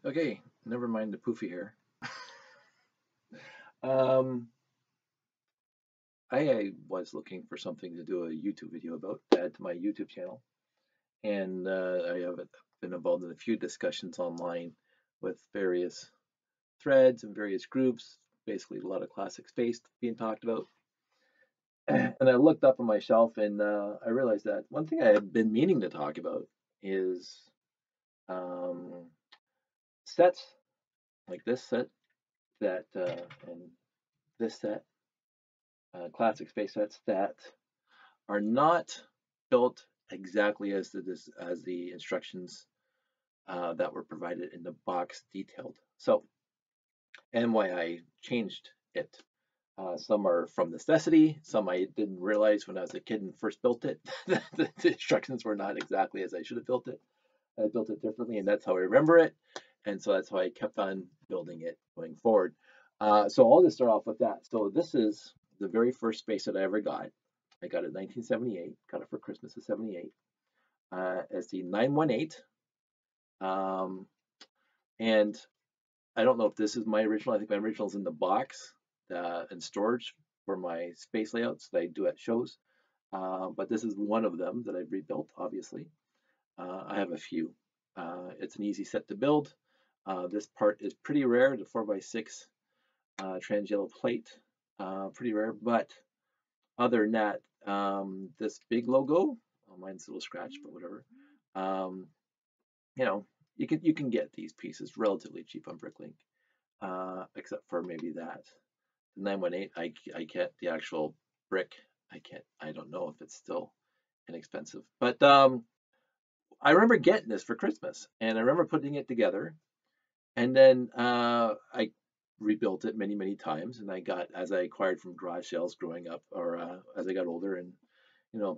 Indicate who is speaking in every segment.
Speaker 1: Okay, never mind the poofy hair. Um, I was looking for something to do a YouTube video about, add to my YouTube channel, and I have been involved in a few discussions online with various threads and various groups. Basically, a lot of classic space being talked about. And I looked up on my shelf, and I realized that one thing I had been meaning to talk about is um, sets like this set that and this set, classic space sets that are not built exactly as the instructions that were provided in the box detailed. So, and why I changed it. Some are from necessity. Some I didn't realize when I was a kid and first built it. The instructions were not exactly as I should have built it. I built it differently, and that's how I remember it. And so that's why I kept on building it going forward. So I'll just start off with that. So this is the very first space that I ever got. I got it in 1978. Got it for Christmas of '78. As the 918. Um, and I don't know if this is my original. I think my original is in the box and storage for my space layouts that I do at shows. But this is one of them that I've rebuilt, obviously. I have a few. It's an easy set to build. This part is pretty rare, the 4x6 trans yellow plate, pretty rare. But other than that, this big logo, mine's a little scratched, but whatever. Um, you know, you can get these pieces relatively cheap on Bricklink, except for maybe that. The 918, I get the actual brick. I don't know if it's still inexpensive, but I remember getting this for Christmas, and I remember putting it together, and then I rebuilt it many, many times, and I got as I acquired from garage sales growing up, or as I got older, and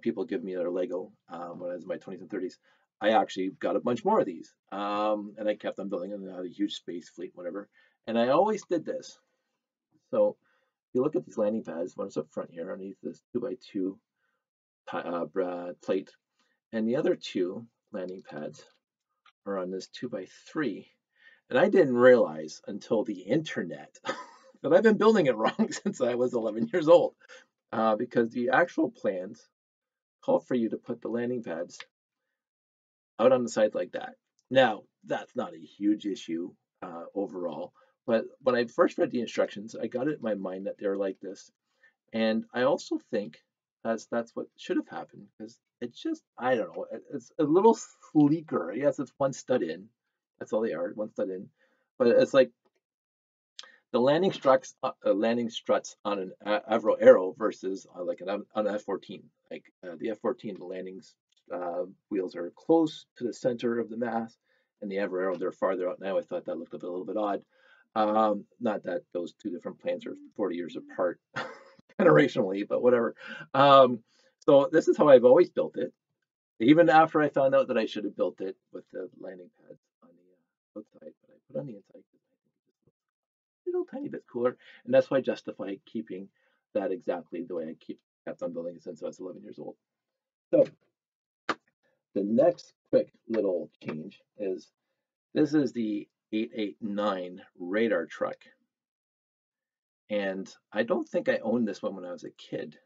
Speaker 1: people give me their Lego when I was in my 20s and 30s. I actually got a bunch more of these, and I kept on building, and I had a huge space fleet, whatever. And I always did this. So if you look at these landing pads, one's up front here underneath this 2x2 plate, and the other two landing pads are on this 2x3. And I didn't realize until the internet that I've been building it wrong since I was 11 years old, because the actual plans call for you to put the landing pads out on the side like that. Now, that's not a huge issue overall, but when I first read the instructions, I got it in my mind that they're like this. And I also think that's what should have happened, because it's just, I don't know, it's a little sleeker. Yes, it's one stud in. That's all they are, one stud in. But it's like the landing struts on an Avro Arrow versus like on an F14. Like the F14, the landing wheels are close to the center of the mast, and the Avro Arrow, they're farther out now. I thought that looked a little bit odd. Not that those two different planes are 40 years apart generationally, but whatever. So this is how I've always built it, even after I found out that I should have built it with the landing pads on the outside, but I put on the inside because I think it just looks a little tiny bit cooler, and that's why I justify keeping that exactly the way I kept on building it since I was 11 years old. So the next quick little change is this is the 889 radar truck, and I don't think I owned this one when I was a kid.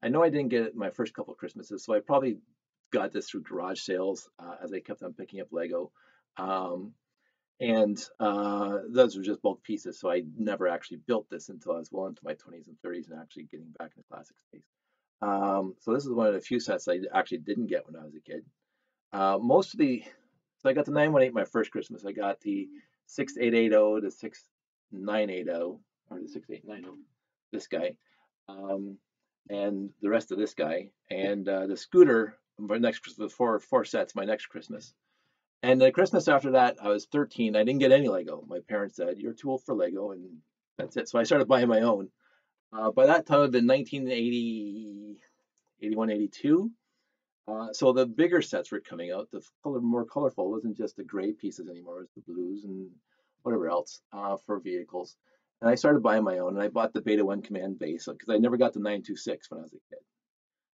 Speaker 1: I know I didn't get it my first couple of Christmases, so I probably got this through garage sales as I kept on picking up Lego. Um, and those were just bulk pieces, so I never actually built this until I was well into my 20s and 30s and actually getting back in the classic space. So this is one of the few sets I actually didn't get when I was a kid. Most of the, so I got the 918 my first Christmas. I got the 6880, the 6980, or the 6890, this guy. And the rest of this guy, and the scooter my next Christmas, four sets my next Christmas. And the Christmas after that, I was 13. I didn't get any Lego. My parents said, "You're too old for Lego," and that's it. So I started buying my own. By that time, it had been 1980, 81, 82. So the bigger sets were coming out. The more colorful. It wasn't just the gray pieces anymore. It was the blues and whatever else for vehicles. And I started buying my own, and I bought the Beta 1 Command base because I never got the 926 when I was a kid.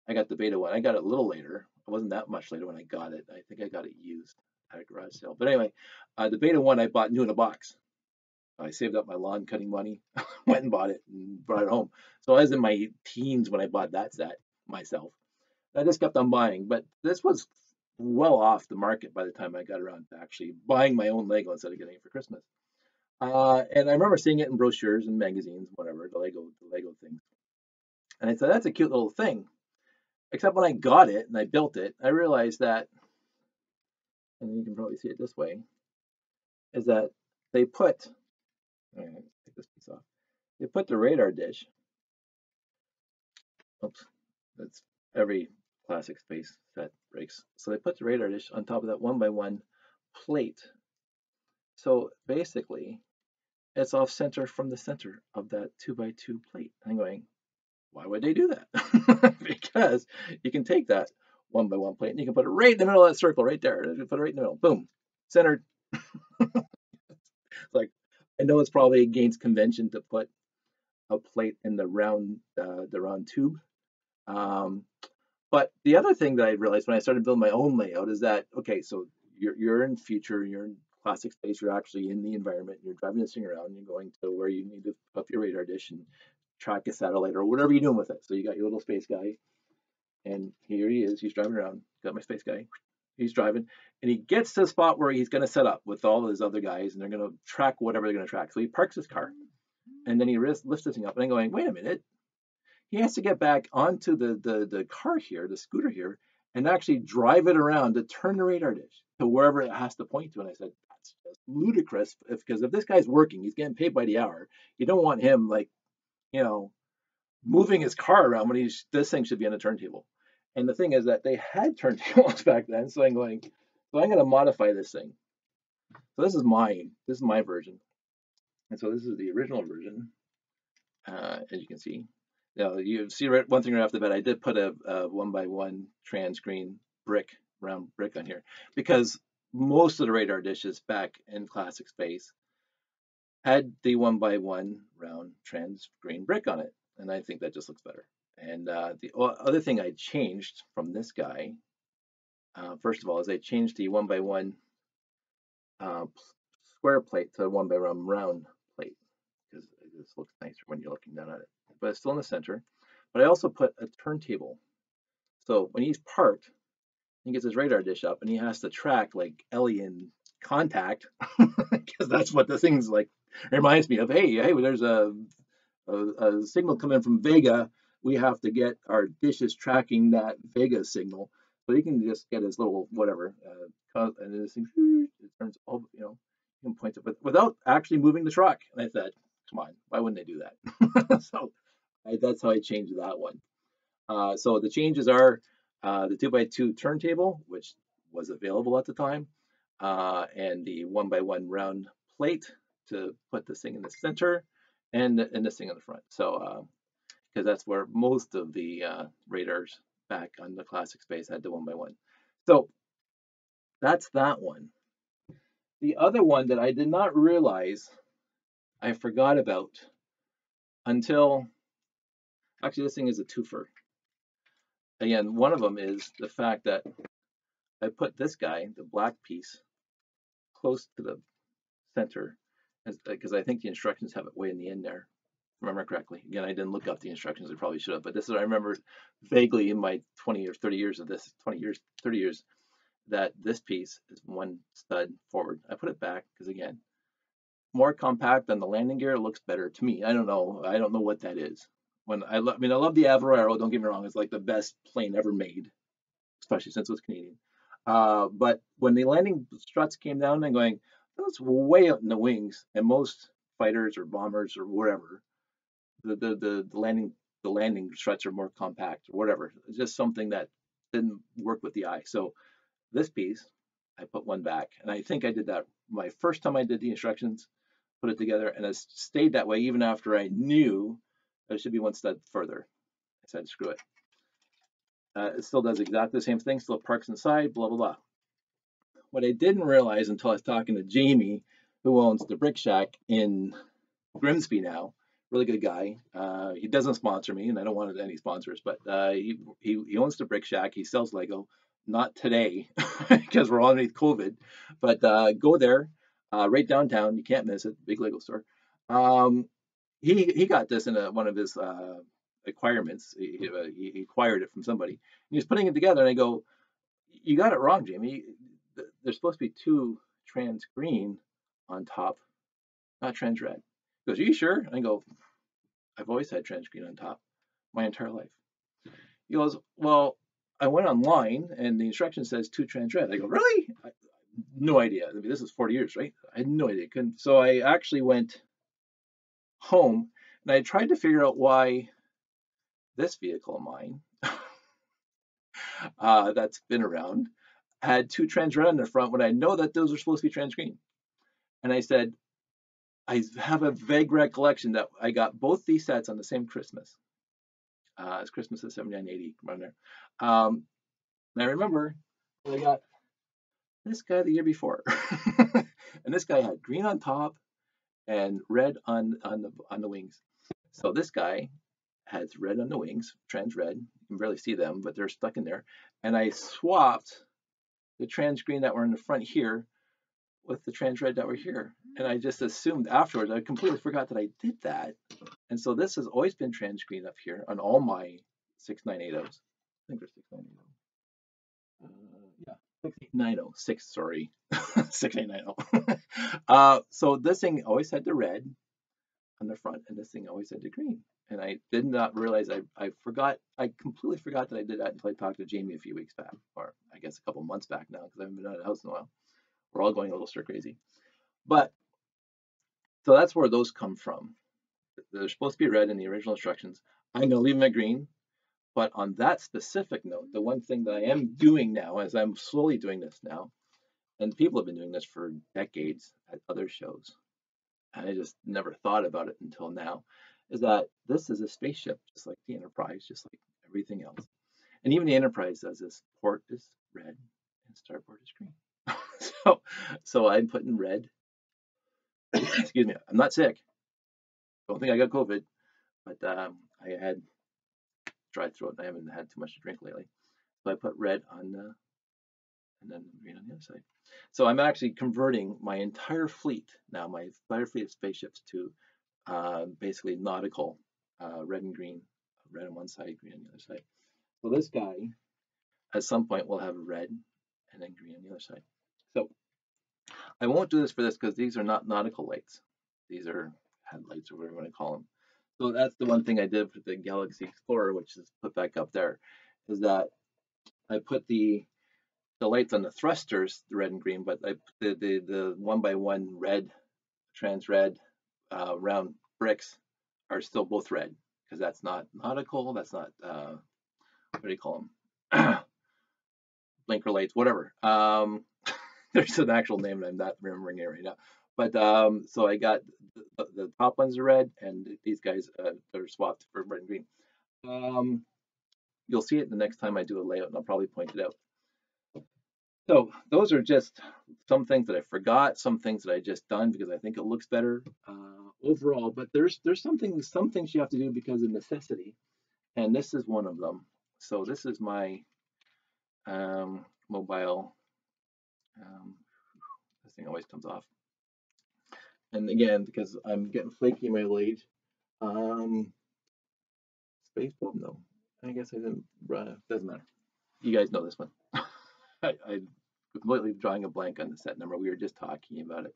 Speaker 1: I got the Beta 1. I got it a little later. It wasn't that much later when I got it. I think I got it used. at a garage sale. But anyway, the Beta 1 I bought new in a box. I saved up my lawn cutting money, went and bought it and brought it home. So I was in my teens when I bought that set myself. I just kept on buying, but this was well off the market by the time I got around to actually buying my own Lego instead of getting it for Christmas. And I remember seeing it in brochures and magazines, whatever, the Lego things. And I said, that's a cute little thing. Except when I got it and I built it, I realized that, and you can probably see it this way, is that they put, I'm going to take this piece off. They put the radar dish, oops, that's every classic space set breaks. So they put the radar dish on top of that 1x1 plate. So basically, it's off center from the center of that 2x2 plate. I'm going, why would they do that? Because you can take that 1x1 plate and you can put it right in the middle of that circle right there. You put it right in the middle. Boom. Centered. It's like, I know it's probably against convention to put a plate in the round tube. But the other thing that I realized when I started building my own layout is that, okay, so you're in future, you're in classic space, you're actually in the environment, you're driving this thing around, you're going to where you need to put up your radar dish and track a satellite or whatever you're doing with it. So you got your little space guy, and here he is, he's driving around, got my space guy, he's driving, and he gets to the spot where he's going to set up with all his other guys, and they're going to track whatever they're going to track. So he parks his car, and then he lifts this thing up, and I'm going, wait a minute, he has to get back onto the car here, the scooter here, and actually drive it around to turn the radar dish to wherever it has to point to. And I said, that's just ludicrous, because if this guy's working, he's getting paid by the hour. You don't want him, like, moving his car around when this thing should be on a turntable. And the thing is that they had turntables back then, so I'm going to modify this thing. So this is my version. And so this is the original version, as you can see. Now, you see one thing right off the bat, I did put a 1x1 trans green round brick on here, because most of the radar dishes back in classic space had the 1x1 round trans green brick on it. And I think that just looks better. And the other thing I changed from this guy, first of all, is I changed the 1x1 square plate to a 1x1 round plate, because it just looks nicer when you're looking down at it. But it's still in the center. But I also put a turntable. So when he's parked, he gets his radar dish up and he has to track like alien contact, because that's what the thing's like. It reminds me of, hey, there's a signal coming from Vega. We have to get our dishes tracking that Vega signal. So he can just get his little whatever, and this thing, it turns all, you can point it, but without actually moving the truck. And I said, come on, why wouldn't they do that? So that's how I changed that one. So the changes are the 2x2 turntable, which was available at the time, and the 1x1 round plate to put this thing in the center, and this thing in the front. So because that's where most of the radars back on the classic space had the 1x1. So that's that one. The other one that I did not realize I forgot about until, actually this thing is a twofer. Again, one of them is the fact that I put this guy, the black piece, close to the center, because I think the instructions have it way in the end there, if I remember correctly. Again, I didn't look up the instructions, I probably should have, but this is, I remember vaguely in my 20 or 30 years of this, 30 years, that this piece is one stud forward. I put it back because, again, more compact than the landing gear, looks better to me. I don't know what that is. I love the Avro, don't get me wrong, it's like the best plane ever made, especially since it was Canadian. But when the landing struts came down, I'm going, that's way out in the wings, and most fighters or bombers or whatever, the landing struts are more compact or whatever. It's just something that didn't work with the eye. So this piece, I put one back, and I think I did that my first time I did the instructions, put it together, and it stayed that way even after I knew there should be one stud further. I said, screw it. It still does exactly the same thing, still parks inside, blah, blah, blah. What I didn't realize until I was talking to Jamie, who owns the Brick Shack in Grimsby now, really good guy. He doesn't sponsor me, and I don't want any sponsors, but he owns the Brick Shack. He sells Lego. not today because we're all underneath COVID, but go there, right downtown. You can't miss it. Big Lego store. Um, he got this in one of his acquirements. He acquired it from somebody. And he was putting it together, and I go, "You got it wrong, Jamie. There's supposed to be two trans green on top, not trans red." He goes, "Are you sure?" And I go, "I've always had trans green on top my entire life." He goes, "Well, I went online and the instruction says two trans red." I go, "Really?" No idea. I mean, this is 40 years, right? I had no idea. Couldn't. So I actually went home and I tried to figure out why this vehicle of mine, that's been around, had two trans red on the front when I know that those are supposed to be trans green. And I said, I have a vague recollection that I got both these sets on the same Christmas. It's Christmas of 79, 80, around there. And I remember I got this guy the year before. And this guy had green on top and red on the wings. So this guy has red on the wings, trans red. You can barely see them, but they're stuck in there. And I swapped the trans green that were in the front here with the trans red that were here. And I just assumed afterwards, I completely forgot that I did that. And so this has always been trans green up here on all my 6980s. I think they're 6980. Yeah, 6890, sorry, 6890. So this thing always had the red on the front, and this thing always had the green. And I did not realize I forgot. I completely forgot that I did that until I talked to Jamie a few weeks back, or I guess a couple months back now, because I haven't been out of the house in a while. We're all going a little stir crazy. But so that's where those come from. They're supposed to be red in the original instructions. I'm going to leave them at green. But on that specific note, the one thing that I am doing now, as I'm slowly doing this now, and people have been doing this for decades at other shows, and I just never thought about it until now, is that this is a spaceship, just like the Enterprise, just like everything else. And even the Enterprise does this. Port is red and starboard is green. so I'm putting red. Excuse me. I'm not sick. Don't think I got COVID, but I had dry throat and I haven't had too much to drink lately. So I put red on the and then green on the other side. So I'm actually converting my entire fleet now, my entire fleet of spaceships to basically nautical, red and green, red on one side, green on the other side. So this guy, at some point, will have red and then green on the other side. So I won't do this for this because these are not nautical lights. These are headlights or whatever you want to call them. So that's the one thing I did for the Galaxy Explorer, which is put back up there, is that I put the lights on the thrusters, the red and green, but the one by one red, trans red, round bricks are still both red because that's not nautical. That's not what do you call them? Blinker lights, whatever. There's an actual name, and I'm not remembering it right now. But so I got the top ones are red, and these guys are swapped for red and green. You'll see it the next time I do a layout, and I'll probably point it out. So those are just some things that I forgot, some things that I just done because I think it looks better overall. But there's some things you have to do because of necessity, and this is one of them. So this is my mobile. This thing always comes off. And again, because I'm getting flaky in my old age, space bulb. No, I guess I didn't. Doesn't matter. You guys know this one. I'm completely drawing a blank on the set number. We were just talking about it.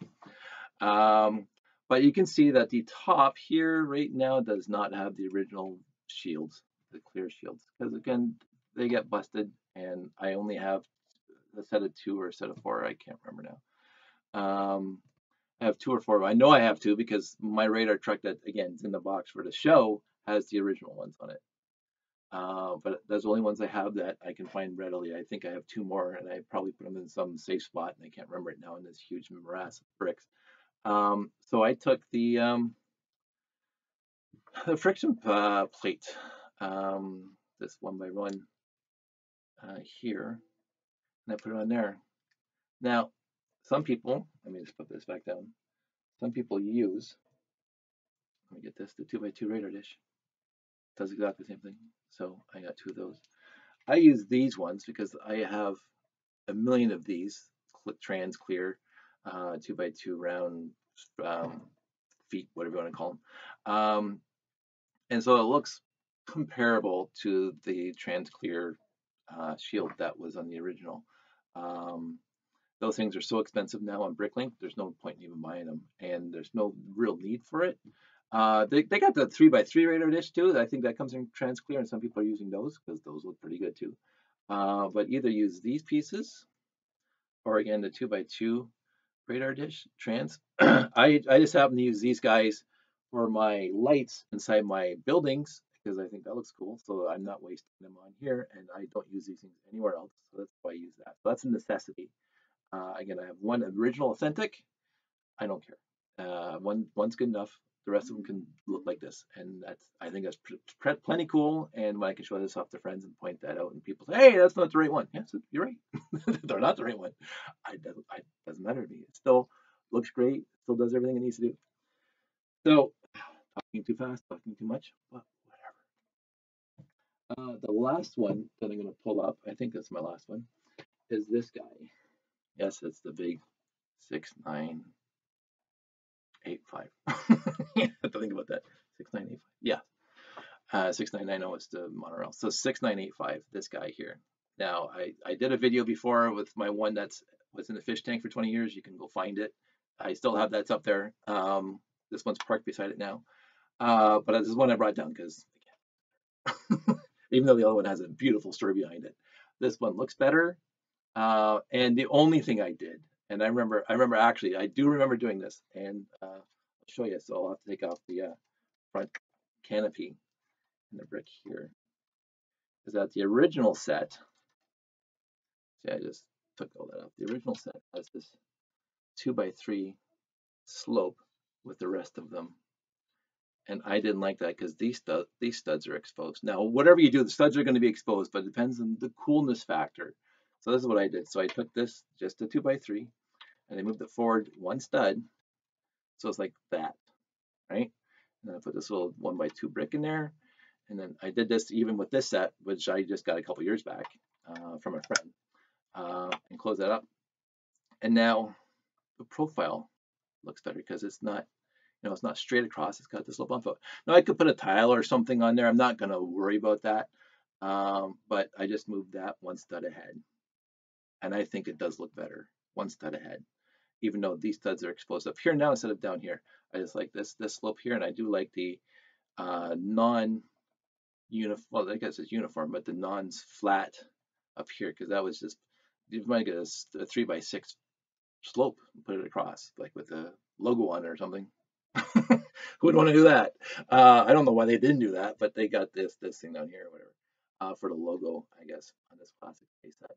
Speaker 1: But you can see that the top here right now does not have the original shields, the clear shields, because again, they get busted, and I only have a set of 2 or a set of 4. I can't remember now. I have 2 or 4. I know I have 2 because my radar truck that again is in the box for the show has the original ones on it. But those are the only ones I have that I can find readily. I think I have 2 more, and I probably put them in some safe spot, and I can't remember it now in this huge morass of bricks. So I took the friction plate, this 1x1 here, and I put it on there. Now, some people, let me just put this back down. Some people use, let me get this, the 2x2 radar dish. Does exactly the same thing. So I got 2 of those. I use these ones because I have a million of these trans clear 2x2 round um, feet, whatever you want to call them. And so it looks comparable to the trans clear shield that was on the original. Um, those things are so expensive now on Bricklink, there's no point in even buying them, and there's no real need for it. They got the 3x3 radar dish too. I think that comes in trans clear, and some people are using those because those look pretty good too. But either use these pieces or again the 2x2 radar dish trans. I just happen to use these guys for my lights inside my buildings because I think that looks cool. So I'm not wasting them on here, and I don't use these things anywhere else. So that's why I use that. So that's a necessity. Again, I have one original authentic. I don't care. One's good enough. The rest of them can look like this, and I think that's plenty cool. And when I can show this off to friends and point that out, and people say, "Hey, that's not the right one." Yes, you're right. They're not the right one. Doesn't matter to me. It still looks great. Still does everything it needs to do. So, talking too fast, talking too much, but whatever. The last one that I'm going to pull up, I think that's my last one, is this guy. Yes, it's the big 6985. I have to think about that. 6985. Yeah. 6990 is the monorail. So 6985, this guy here. Now, I did a video before with my one was in the fish tank for 20 years. You can go find it. I still have that's up there. This one's parked beside it now. But this is one I brought down because even though the other one has a beautiful story behind it, this one looks better. And the only thing I did, and I remember actually, I do remember doing this, and I'll show you. So I'll have to take off the front canopy and the brick here. Is that the original set? See, I just took all that off. The original set has this 2x3 slope with the rest of them, and I didn't like that because these studs are exposed. Now, whatever you do, the studs are going to be exposed, but it depends on the coolness factor. So this is what I did. So I took this, just a 2x3, and I moved it forward one stud, so it's like that, right? And then I put this little 1x2 brick in there, and then I did this even with this set, which I just got a couple years back from a friend, and close that up. And now the profile looks better because it's not, it's not straight across. It's got this little bump out. Now I could put a tile or something on there. I'm not going to worry about that. But I just moved that one stud ahead. And I think it does look better, one stud ahead, even though these studs are exposed up here now instead of down here. I just like this slope here, and I do like the non-uniform, well, I guess it's uniform, but the non-flat up here, because that was just, you might get a 3x6 slope and put it across, like with a logo on it or something. Who would want to do that? I don't know why they didn't do that, but they got this thing down here or whatever for the logo, I guess, on this classic case set.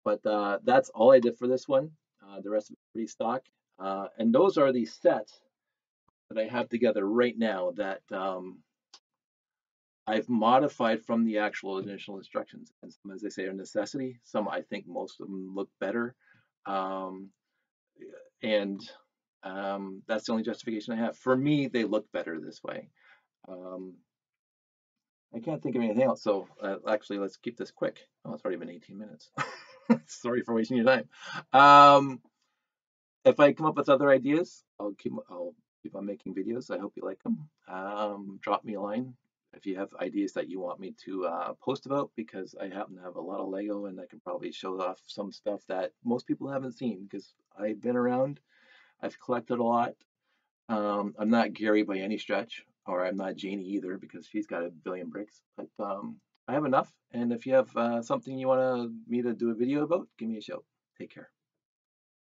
Speaker 1: But that's all I did for this one. The rest of it pretty stock. And those are the sets that I have together right now that I've modified from the actual initial instructions. And some, as they say, are necessity. Some I think most of them look better. And that's the only justification I have. For me, they look better this way. I can't think of anything else. So actually, let's keep this quick. Oh, it's already been 18 minutes. Sorry for wasting your time. If I come up with other ideas, I'll keep on making videos. I hope you like them. Drop me a line if you have ideas that you want me to post about, because I happen to have a lot of Lego and I can probably show off some stuff that most people haven't seen because I've been around. I've collected a lot. I'm not Gary by any stretch, or I'm not Janie either because she's got a billion bricks. But I have enough. And if you have something you want me to do a video about, give me a shout. Take care.